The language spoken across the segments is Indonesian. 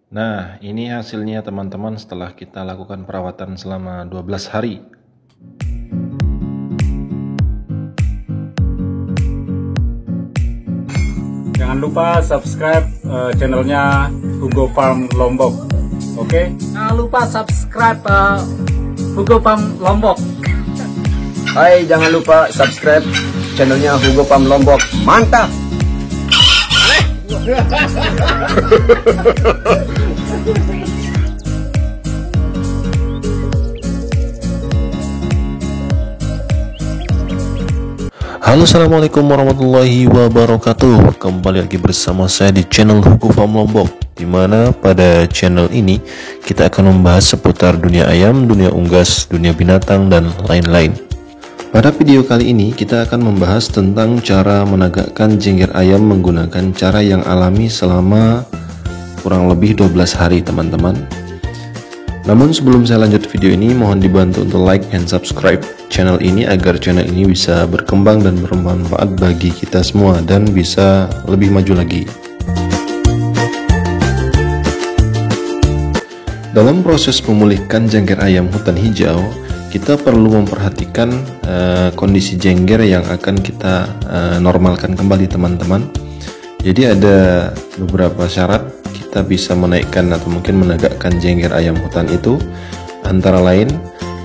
Nah, ini hasilnya teman-teman setelah kita lakukan perawatan selama 12 hari. Jangan lupa subscribe channelnya Hugo Farm Lombok. Oke? Jangan lupa subscribe Hugo Farm Lombok. Hai, jangan lupa subscribe channelnya Hugo Farm Lombok. Mantap! Halo, assalamualaikum warahmatullahi wabarakatuh. Kembali lagi bersama saya di channel Hugo Farm Lombok, dimana pada channel ini kita akan membahas seputar dunia ayam, dunia unggas, dunia binatang, dan lain-lain. Pada video kali ini kita akan membahas tentang cara menegakkan jengger ayam menggunakan cara yang alami selama kurang lebih 12 hari teman-teman. Namun sebelum saya lanjut video ini, mohon dibantu untuk like and subscribe channel ini agar channel ini bisa berkembang dan bermanfaat bagi kita semua dan bisa lebih maju lagi. Dalam proses memulihkan jengger ayam hutan hijau, kita perlu memperhatikan kondisi jengger yang akan kita normalkan kembali teman-teman. Jadi ada beberapa syarat kita bisa menaikkan atau mungkin menegakkan jengger ayam hutan itu. Antara lain,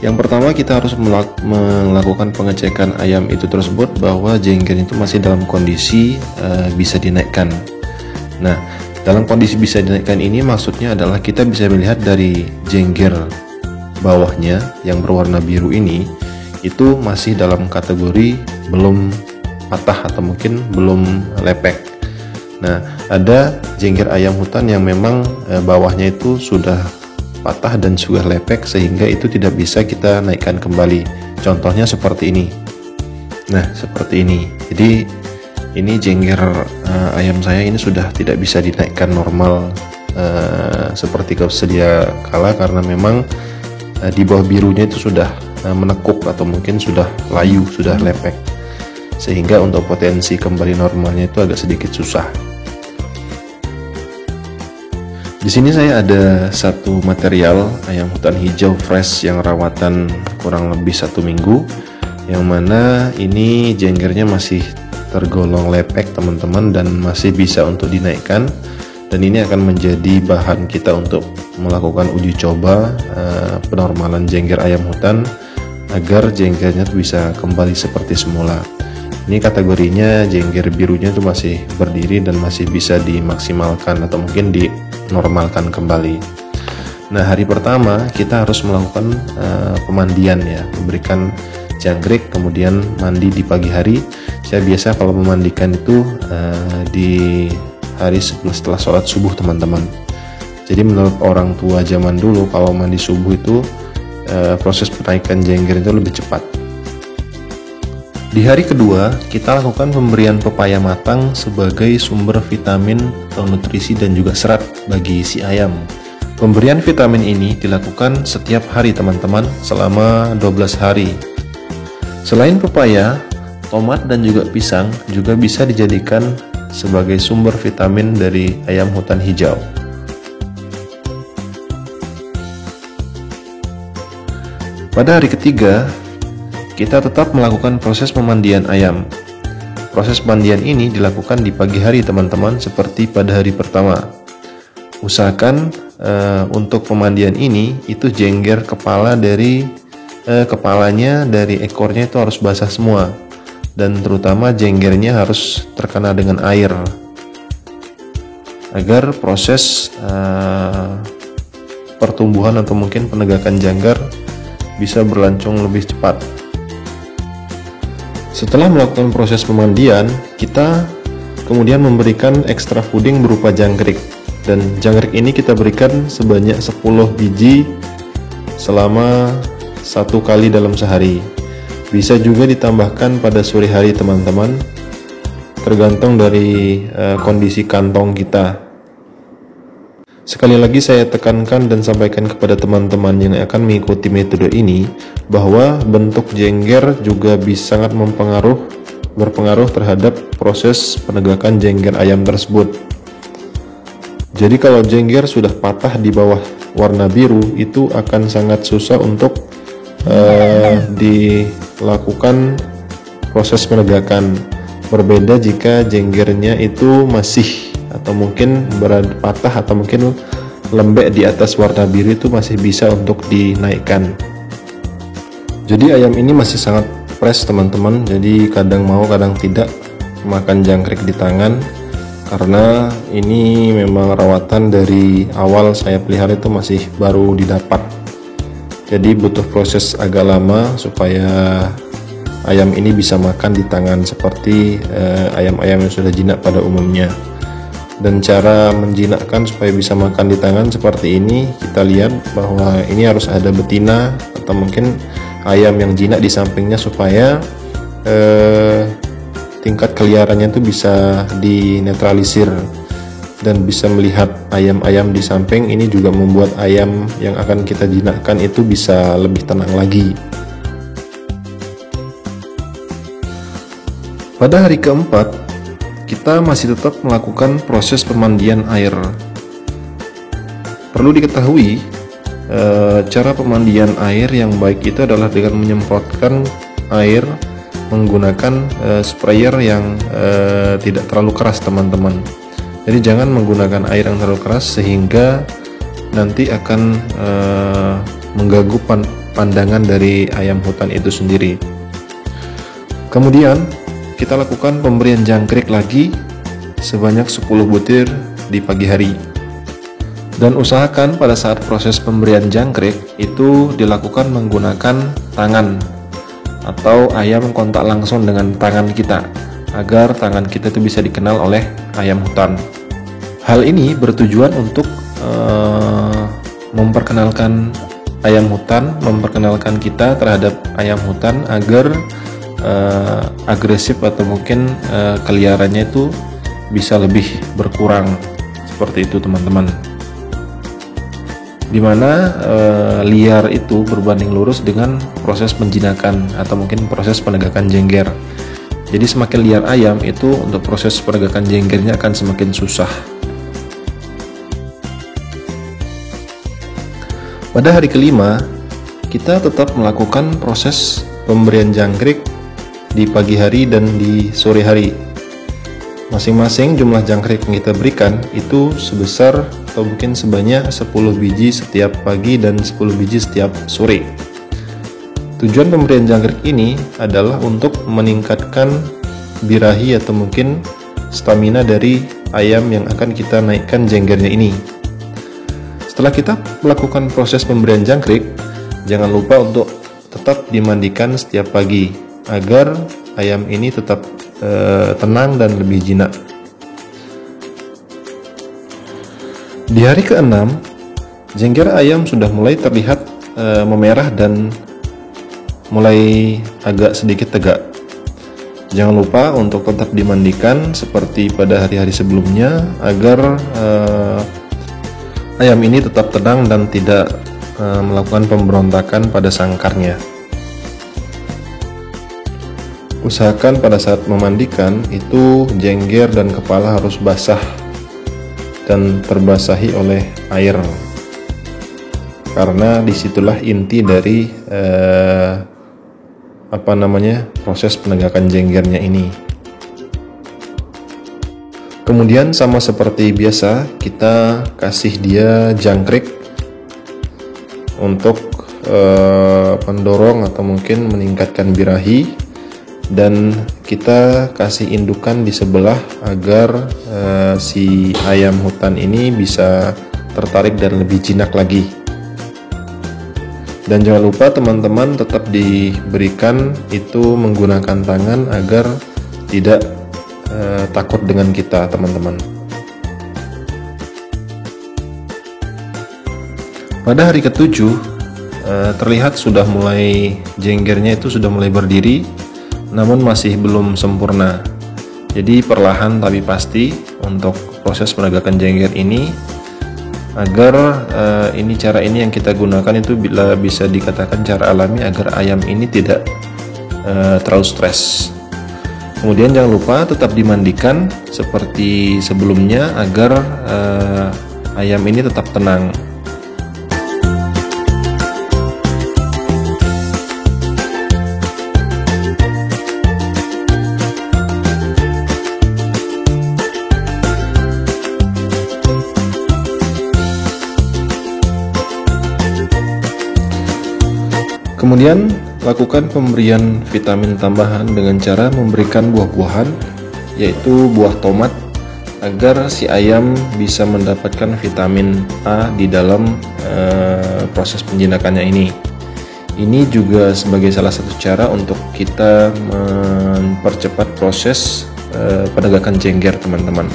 yang pertama kita harus melakukan pengecekan ayam itu tersebut bahwa jengger itu masih dalam kondisi bisa dinaikkan. Nah, dalam kondisi bisa dinaikkan ini maksudnya adalah kita bisa melihat dari jengger bawahnya yang berwarna biru ini itu masih dalam kategori belum patah atau mungkin belum lepek. Nah, ada jengger ayam hutan yang memang bawahnya itu sudah patah dan sudah lepek sehingga itu tidak bisa kita naikkan kembali. Contohnya seperti ini. Nah, seperti ini. Jadi ini jengger ayam saya ini sudah tidak bisa dinaikkan normal seperti sedia kala karena memang di bawah birunya itu sudah menekuk atau mungkin sudah layu, sudah lepek, sehingga untuk potensi kembali normalnya itu agak sedikit susah. Di sini saya ada satu material ayam hutan hijau fresh yang rawatan kurang lebih 1 minggu, yang mana ini jenggernya masih tergolong lepek teman-teman dan masih bisa untuk dinaikkan. Dan ini akan menjadi bahan kita untuk melakukan uji coba penormalan jengger ayam hutan agar jenggernya bisa kembali seperti semula. Ini kategorinya jengger birunya itu masih berdiri dan masih bisa dimaksimalkan atau mungkin dinormalkan kembali. Nah, hari pertama kita harus melakukan pemandian ya, memberikan jangkrik kemudian mandi di pagi hari. Saya biasa kalau memandikan itu di hari setelah sholat subuh teman-teman. Jadi menurut orang tua zaman dulu kalau mandi subuh itu proses penaikan jengger itu lebih cepat. Di hari kedua kita lakukan pemberian pepaya matang sebagai sumber vitamin atau nutrisi dan juga serat bagi si ayam. Pemberian vitamin ini dilakukan setiap hari teman-teman selama 12 hari. Selain pepaya, tomat dan juga pisang juga bisa dijadikan sebagai sumber vitamin dari ayam hutan hijau. Pada hari ketiga, kita tetap melakukan proses pemandian ayam. Proses pemandian ini dilakukan di pagi hari teman-teman seperti pada hari pertama. Usahakan untuk pemandian ini itu jengger kepala dari kepalanya dari ekornya itu harus basah semua. Dan terutama jenggernya harus terkena dengan air agar proses pertumbuhan atau mungkin penegakan janggar bisa berlangsung lebih cepat. Setelah melakukan proses pemandian, kita kemudian memberikan ekstra puding berupa jangkrik, dan jangkrik ini kita berikan sebanyak 10 biji selama 1 kali dalam sehari. Bisa juga ditambahkan pada sore hari teman-teman, tergantung dari kondisi kantong kita. Sekali lagi saya tekankan dan sampaikan kepada teman-teman yang akan mengikuti metode ini bahwa bentuk jengger juga bisa sangat berpengaruh terhadap proses penegakan jengger ayam tersebut. Jadi kalau jengger sudah patah di bawah warna biru, itu akan sangat susah untuk dilakukan proses penegakan. Berbeda jika jenggernya itu masih atau mungkin patah atau mungkin lembek di atas warna biru, itu masih bisa untuk dinaikkan. Jadi ayam ini masih sangat fresh teman-teman, jadi kadang mau kadang tidak makan jangkrik di tangan, karena ini memang rawatan dari awal saya pelihara itu masih baru didapat. Jadi butuh proses agak lama supaya ayam ini bisa makan di tangan seperti ayam-ayam yang sudah jinak pada umumnya. Dan cara menjinakkan supaya bisa makan di tangan seperti ini, kita lihat bahwa ini harus ada betina atau mungkin ayam yang jinak di sampingnya supaya tingkat keliarannya itu bisa dinetralisir dan bisa melihat ayam-ayam di samping. Ini juga membuat ayam yang akan kita jinakkan itu bisa lebih tenang lagi. Pada hari keempat, kita masih tetap melakukan proses pemandian air. Perlu diketahui, cara pemandian air yang baik itu adalah dengan menyemprotkan air menggunakan sprayer yang tidak terlalu keras teman-teman. Jadi jangan menggunakan air yang terlalu keras sehingga nanti akan mengganggu pandangan dari ayam hutan itu sendiri. Kemudian kita lakukan pemberian jangkrik lagi sebanyak 10 butir di pagi hari. Dan usahakan pada saat proses pemberian jangkrik itu dilakukan menggunakan tangan atau ayam kontak langsung dengan tangan kita, agar tangan kita itu bisa dikenal oleh ayam hutan. Hal ini bertujuan untuk memperkenalkan ayam hutan, memperkenalkan kita terhadap ayam hutan agar agresif atau mungkin keliarannya itu bisa lebih berkurang. Seperti itu teman-teman. Dimana liar itu berbanding lurus dengan proses penjinakan atau mungkin proses penegakan jengger. Jadi semakin liar ayam itu untuk proses penegakan jenggernya akan semakin susah. Pada hari kelima, kita tetap melakukan proses pemberian jangkrik di pagi hari dan di sore hari. Masing-masing jumlah jangkrik yang kita berikan itu sebesar atau mungkin sebanyak 10 biji setiap pagi dan 10 biji setiap sore. Tujuan pemberian jangkrik ini adalah untuk meningkatkan birahi atau mungkin stamina dari ayam yang akan kita naikkan jenggernya ini. Setelah kita melakukan proses pemberian jangkrik, jangan lupa untuk tetap dimandikan setiap pagi agar ayam ini tetap tenang dan lebih jinak. Di hari ke-6, jengger ayam sudah mulai terlihat memerah dan mulai agak sedikit tegak. Jangan lupa untuk tetap dimandikan seperti pada hari-hari sebelumnya agar ayam ini tetap tenang dan tidak melakukan pemberontakan pada sangkarnya. Usahakan pada saat memandikan itu jengger dan kepala harus basah dan terbasahi oleh air, karena disitulah inti dari proses penegakan jenggernya ini. Kemudian sama seperti biasa, kita kasih dia jangkrik untuk pendorong atau mungkin meningkatkan birahi, dan kita kasih indukan di sebelah agar si ayam hutan ini bisa tertarik dan lebih jinak lagi. Dan jangan lupa teman-teman tetap diberikan itu menggunakan tangan agar tidak takut dengan kita teman-teman. Pada hari ke-7 terlihat sudah mulai jenggernya itu sudah mulai berdiri, namun masih belum sempurna. Jadi perlahan tapi pasti untuk proses penegakan jengger ini, agar cara ini yang kita gunakan itu bila bisa dikatakan cara alami agar ayam ini tidak terlalu stres. Kemudian jangan lupa tetap dimandikan seperti sebelumnya agar ayam ini tetap tenang. Kemudian lakukan pemberian vitamin tambahan dengan cara memberikan buah-buahan, yaitu buah tomat, agar si ayam bisa mendapatkan vitamin A di dalam proses penjinakannya ini. Ini juga sebagai salah satu cara untuk kita mempercepat proses penegakan jengger, teman-teman.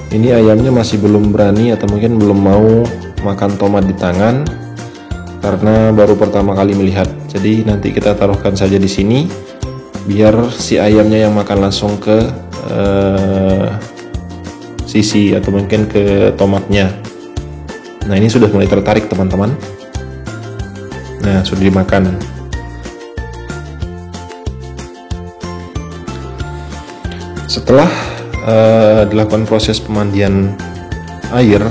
Ini ayamnya masih belum berani atau mungkin belum mau makan tomat di tangan karena baru pertama kali melihat. Jadi nanti kita taruhkan saja di sini biar si ayamnya yang makan langsung ke sisi atau mungkin ke tomatnya. Nah, ini sudah mulai tertarik, teman-teman. Nah, sudah dimakan. Setelah dilakukan proses pemandian air,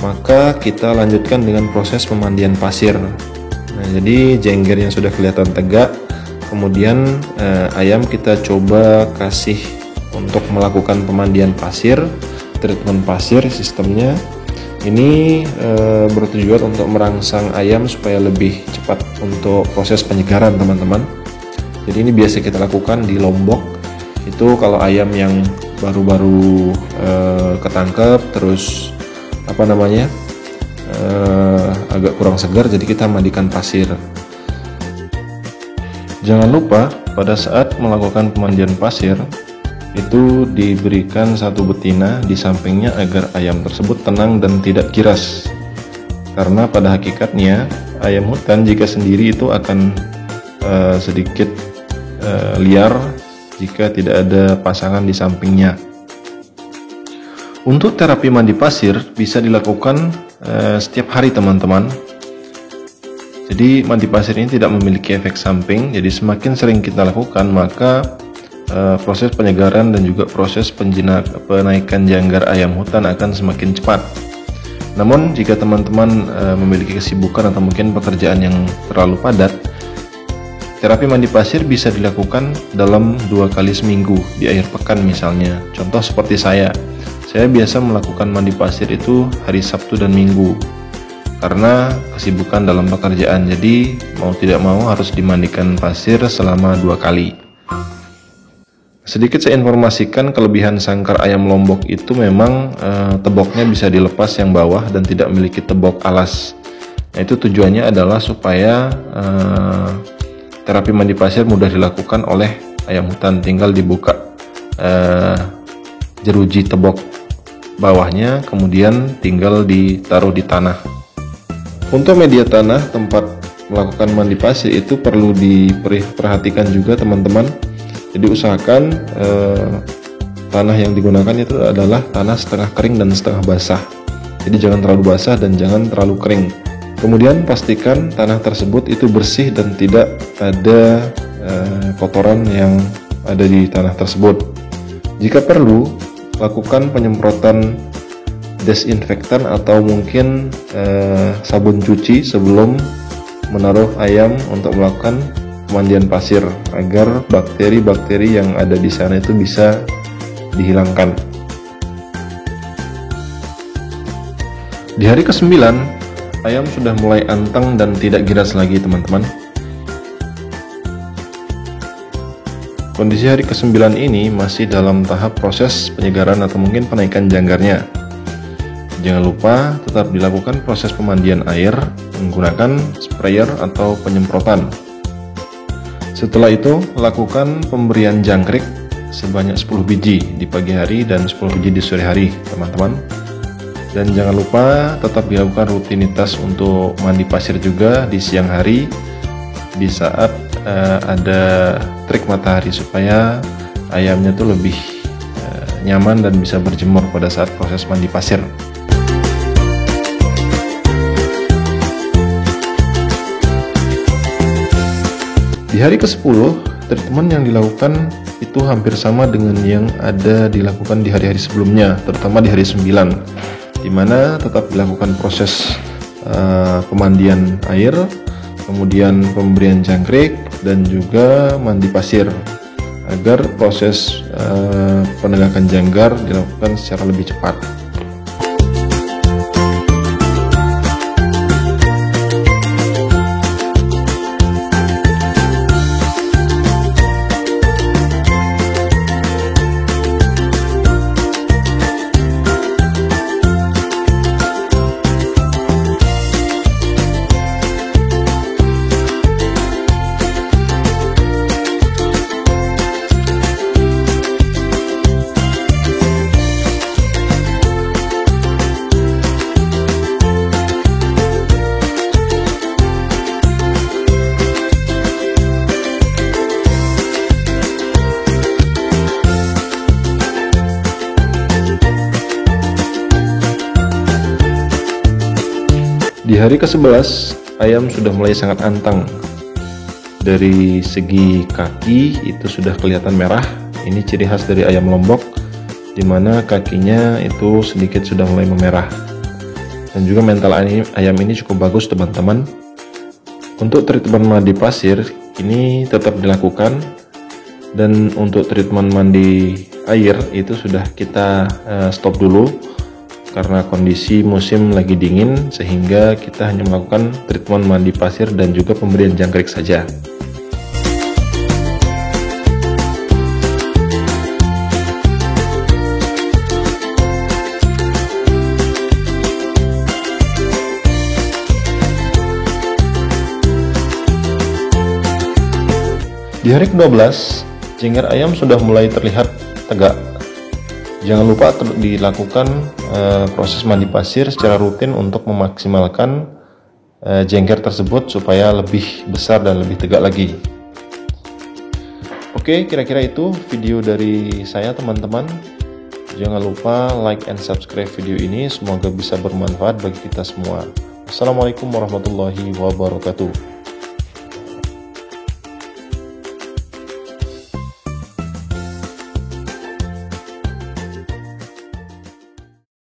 maka kita lanjutkan dengan proses pemandian pasir. Nah, jadi jengger yang sudah kelihatan tegak, kemudian ayam kita coba kasih untuk melakukan pemandian pasir, treatment pasir sistemnya. Ini bertujuan untuk merangsang ayam supaya lebih cepat untuk proses penyegaran, teman-teman. Jadi ini biasa kita lakukan di Lombok. Itu kalau ayam yang baru-baru ketangkep terus agak kurang segar, jadi kita mandikan pasir. Jangan lupa pada saat melakukan pemandian pasir itu diberikan satu betina di sampingnya agar ayam tersebut tenang dan tidak kiras, karena pada hakikatnya ayam hutan jika sendiri itu akan sedikit liar jika tidak ada pasangan di sampingnya. Untuk terapi mandi pasir bisa dilakukan setiap hari, teman-teman. Jadi mandi pasir ini tidak memiliki efek samping, jadi semakin sering kita lakukan maka proses penyegaran dan juga proses penaikan janggar ayam hutan akan semakin cepat. Namun jika teman-teman memiliki kesibukan atau mungkin pekerjaan yang terlalu padat, terapi mandi pasir bisa dilakukan dalam 2 kali seminggu di akhir pekan misalnya. Contoh seperti saya biasa melakukan mandi pasir itu hari Sabtu dan Minggu karena kesibukan dalam pekerjaan, jadi mau tidak mau harus dimandikan pasir selama 2 kali. Sedikit saya informasikan kelebihan sangkar ayam Lombok itu memang teboknya bisa dilepas yang bawah dan tidak memiliki tebok alas. Nah, itu tujuannya adalah supaya terapi mandi pasir mudah dilakukan oleh ayam hutan, tinggal dibuka jeruji tebok bawahnya, kemudian tinggal ditaruh di tanah. Untuk media tanah tempat melakukan mandi pasir itu perlu diperhatikan juga, teman-teman. Jadi usahakan tanah yang digunakan itu adalah tanah setengah kering dan setengah basah. Jadi jangan terlalu basah dan jangan terlalu kering. Kemudian pastikan tanah tersebut itu bersih dan tidak ada kotoran yang ada di tanah tersebut. Jika perlu, lakukan penyemprotan desinfektan atau mungkin sabun cuci sebelum menaruh ayam untuk melakukan pemandian pasir agar bakteri-bakteri yang ada di sana itu bisa dihilangkan. Di hari ke-9, ayam sudah mulai anteng dan tidak giras lagi, teman-teman. Kondisi hari ke-9 ini masih dalam tahap proses penyegaran atau mungkin penaikan janggarnya. Jangan lupa tetap dilakukan proses pemandian air menggunakan sprayer atau penyemprotan. Setelah itu, lakukan pemberian jangkrik sebanyak 10 biji di pagi hari dan 10 biji di sore hari, teman-teman. Dan jangan lupa tetap dilakukan rutinitas untuk mandi pasir juga di siang hari di saat ada terik matahari supaya ayamnya tuh lebih nyaman dan bisa berjemur pada saat proses mandi pasir. Di hari ke-10, treatment yang dilakukan itu itu hampir sama dengan yang ada dilakukan di hari-hari sebelumnya, terutama di hari 9, di mana tetap dilakukan proses pemandian air, kemudian pemberian jangkrik, dan juga mandi pasir, agar proses penegakan janggar dilakukan secara lebih cepat. Di hari ke-11, ayam sudah mulai sangat antang. Dari segi kaki itu sudah kelihatan merah. Ini ciri khas dari ayam Lombok, di mana kakinya itu sedikit sudah mulai memerah. Dan juga mental ayam ini cukup bagus, teman-teman. Untuk treatment mandi pasir ini tetap dilakukan, dan untuk treatment mandi air itu sudah kita stop dulu karena kondisi musim lagi dingin, sehingga kita hanya melakukan treatment mandi pasir dan juga pemberian jangkrik saja. Di hari ke-12, jengger ayam sudah mulai terlihat tegak. Jangan lupa dilakukan proses mandi pasir secara rutin untuk memaksimalkan jengger tersebut supaya lebih besar dan lebih tegak lagi. Oke, kira-kira itu video dari saya, teman-teman. Jangan lupa like and subscribe video ini, semoga bisa bermanfaat bagi kita semua. Assalamualaikum warahmatullahi wabarakatuh.